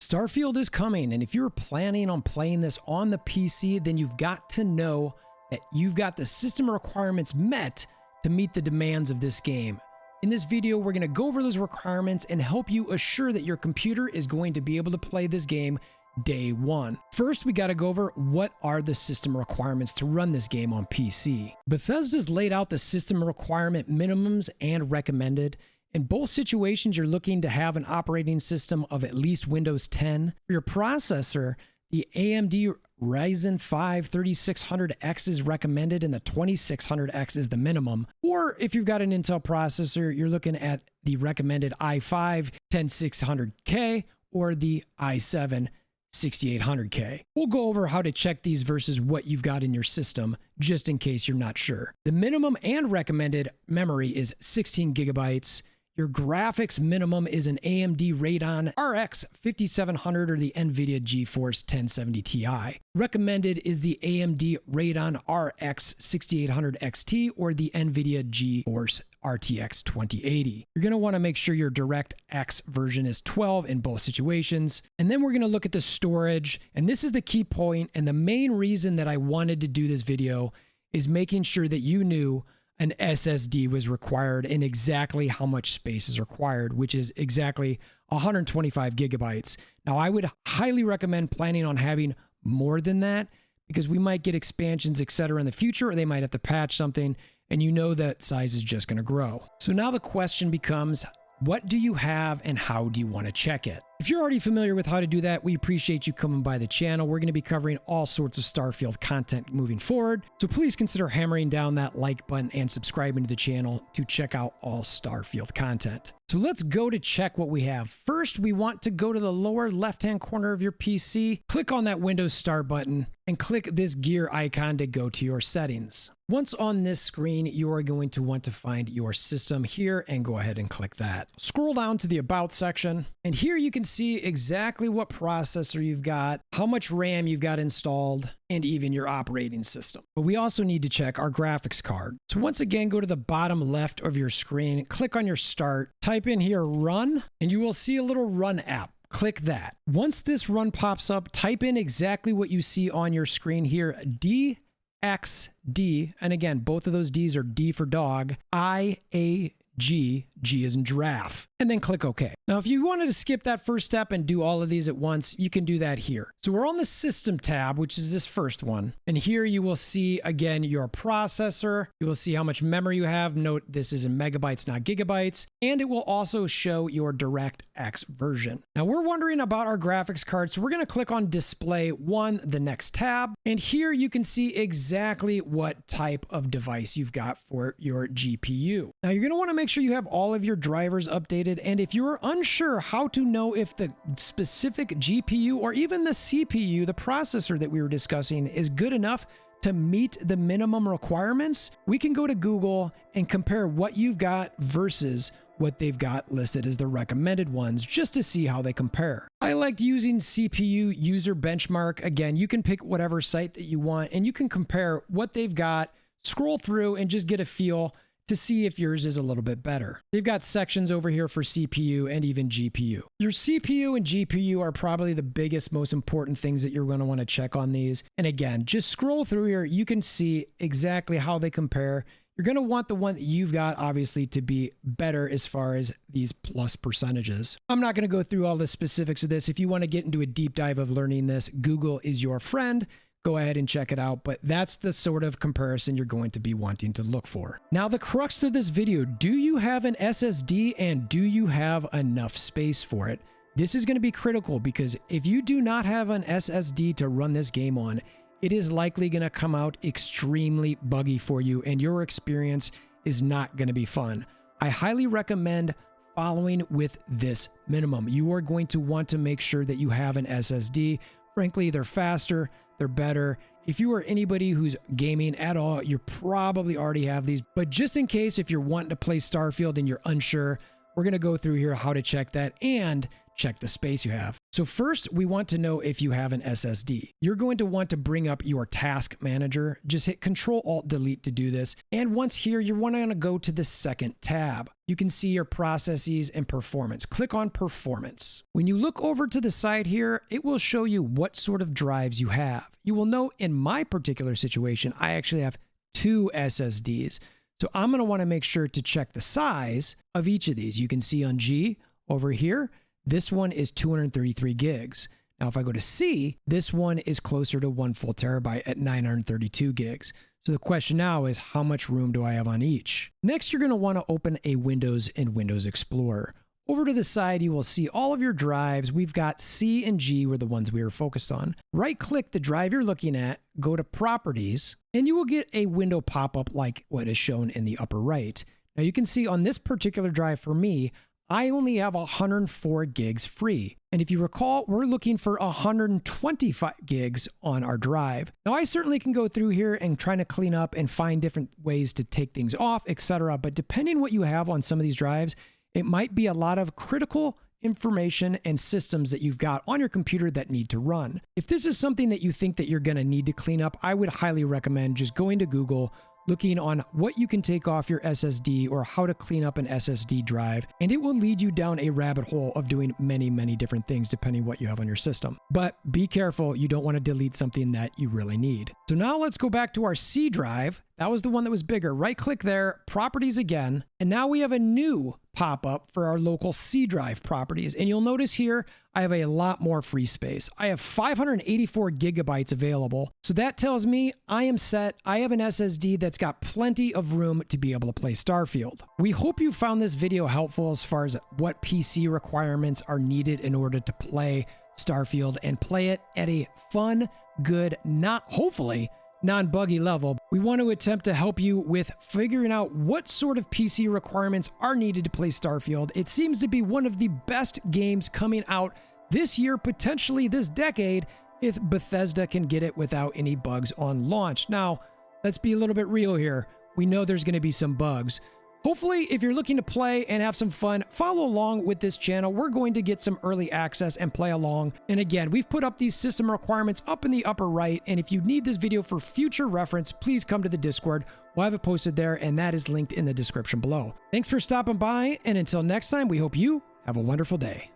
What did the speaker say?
Starfield is coming, and if you're planning on playing this on the PC, then you've got to know that you've got the system requirements met to meet the demands of this game. In this video, we're going to go over those requirements and help you assure that your computer is going to be able to play this game day one. First, we got to go over what are the system requirements to run this game on PC. Bethesda's laid out the system requirement minimums and recommended. In both situations, you're looking to have an operating system of at least Windows 10. For your processor, the AMD Ryzen 5 3600X is recommended and the 2600X is the minimum. Or if you've got an Intel processor, you're looking at the recommended i5 10600K or the i7 6800K. We'll go over how to check these versus what you've got in your system, just in case you're not sure. The minimum and recommended memory is 16 gigabytes. Your graphics minimum is an AMD Radeon RX 5700 or the NVIDIA GeForce 1070 Ti. Recommended is the AMD Radeon RX 6800 XT or the NVIDIA GeForce RTX 2080. You're going to want to make sure your DirectX version is 12 in both situations. And then we're going to look at the storage. And this is the key point, and the main reason that I wanted to do this video is making sure that you knew an SSD was required and exactly how much space is required, which is exactly 125 gigabytes. Now, I would highly recommend planning on having more than that because we might get expansions, etc. in the future, or they might have to patch something, and you know that size is just going to grow. So now the question becomes, what do you have and how do you want to check it? If you're already familiar with how to do that, we appreciate you coming by the channel. We're going to be covering all sorts of Starfield content moving forward. So please consider hammering down that like button and subscribing to the channel to check out all Starfield content. So let's go to check what we have. First, we want to go to the lower left-hand corner of your PC, click on that Windows Start button, and click this gear icon to go to your settings. Once on this screen, you are going to want to find your system here and go ahead and click that. Scroll down to the About section, and here you can see exactly what processor you've got, how much RAM you've got installed, and even your operating system. But we also need to check our graphics card. So once again, go to the bottom left of your screen, click on your Start, type in here Run, and you will see a little Run app. Click that. Once this run pops up, type in exactly what you see on your screen here, DXD, and again, both of those D's are D for dog, IAG, G is in giraffe, and then click OK. Now, if you wanted to skip that first step and do all of these at once, you can do that here. So we're on the System tab, which is this first one. And here you will see, again, your processor. You will see how much memory you have. Note this is in megabytes, not gigabytes. And it will also show your DirectX version. Now, we're wondering about our graphics card, so we're going to click on Display 1, the next tab. And here you can see exactly what type of device you've got for your GPU. Now, you're going to want to make sure you have all of your drivers updated, and if you're unsure how to know if the specific GPU or even the CPU, the processor that we were discussing, is good enough to meet the minimum requirements, we can go to Google and compare what you've got versus what they've got listed as the recommended ones, just to see how they compare. I liked using CPU User Benchmark. Again, you can pick whatever site that you want, and you can compare what they've got, scroll through, and just get a feel to see if yours is a little bit better. They've got sections over here for CPU and even GPU. Your CPU and GPU are probably the biggest, most important things that you're going to want to check on these. And again, just scroll through here. You can see exactly how they compare. You're going to want the one that you've got, obviously, to be better as far as these plus percentages. I'm not going to go through all the specifics of this. If you want to get into a deep dive of learning this, Google is your friend. Go ahead and check it out, but that's the sort of comparison you're going to be wanting to look for. Now, the crux of this video, do you have an SSD and do you have enough space for it? This is going to be critical because if you do not have an SSD to run this game on, it is likely going to come out extremely buggy for you and your experience is not going to be fun. I highly recommend following with this minimum. You are going to want to make sure that you have an SSD. Frankly, they're faster, they're better. If you are anybody who's gaming at all, you probably already have these. But just in case, if you're wanting to play Starfield and you're unsure, we're going to go through here how to check that and check the space you have. So first, we want to know if you have an SSD. You're going to want to bring up your task manager. Just hit Control-Alt-Delete to do this. And once here, you want to go to the second tab. You can see your processes and performance. Click on Performance. When you look over to the side here, it will show you what sort of drives you have. You will note in my particular situation, I actually have 2 SSDs. So I'm going to want to make sure to check the size of each of these. You can see on G over here, this one is 233 gigs. Now, if I go to C, this one is closer to 1 full terabyte at 932 gigs. So the question now is, how much room do I have on each? Next, you're going to want to open a Windows in Windows Explorer. Over to the side, you will see all of your drives. We've got C and G were the ones we were focused on. Right-click the drive you're looking at, go to Properties, and you will get a window pop up like what is shown in the upper right. Now, you can see on this particular drive for me, I only have 104 gigs free. And if you recall, we're looking for 125 gigs on our drive. Now, I certainly can go through here and try to clean up and find different ways to take things off, etc. But depending what you have on some of these drives, it might be a lot of critical information and systems that you've got on your computer that need to run. If this is something that you think that you're going to need to clean up, I would highly recommend just going to Google, looking on what you can take off your SSD or how to clean up an SSD drive, and it will lead you down a rabbit hole of doing many, many different things depending what you have on your system. But be careful, you don't want to delete something that you really need. So now let's go back to our C drive. That was the one that was bigger. Right click there, Properties again, and now we have a new pop-up for our local C drive properties. And you'll notice here, I have a lot more free space. I have 584 gigabytes available. So that tells me I am set. I have an SSD that's got plenty of room to be able to play Starfield. We hope you found this video helpful as far as what PC requirements are needed in order to play Starfield and play it at a fun, good, hopefully non-buggy level. We want to attempt to help you with figuring out what sort of PC requirements are needed to play Starfield. It seems to be one of the best games coming out this year, potentially this decade, if Bethesda can get it without any bugs on launch. Now, let's be a little bit real here. We know there's going to be some bugs. Hopefully, if you're looking to play and have some fun, follow along with this channel. We're going to get some early access and play along. And again, we've put up these system requirements up in the upper right. And if you need this video for future reference, please come to the Discord. We'll have it posted there, and that is linked in the description below. Thanks for stopping by. And until next time, we hope you have a wonderful day.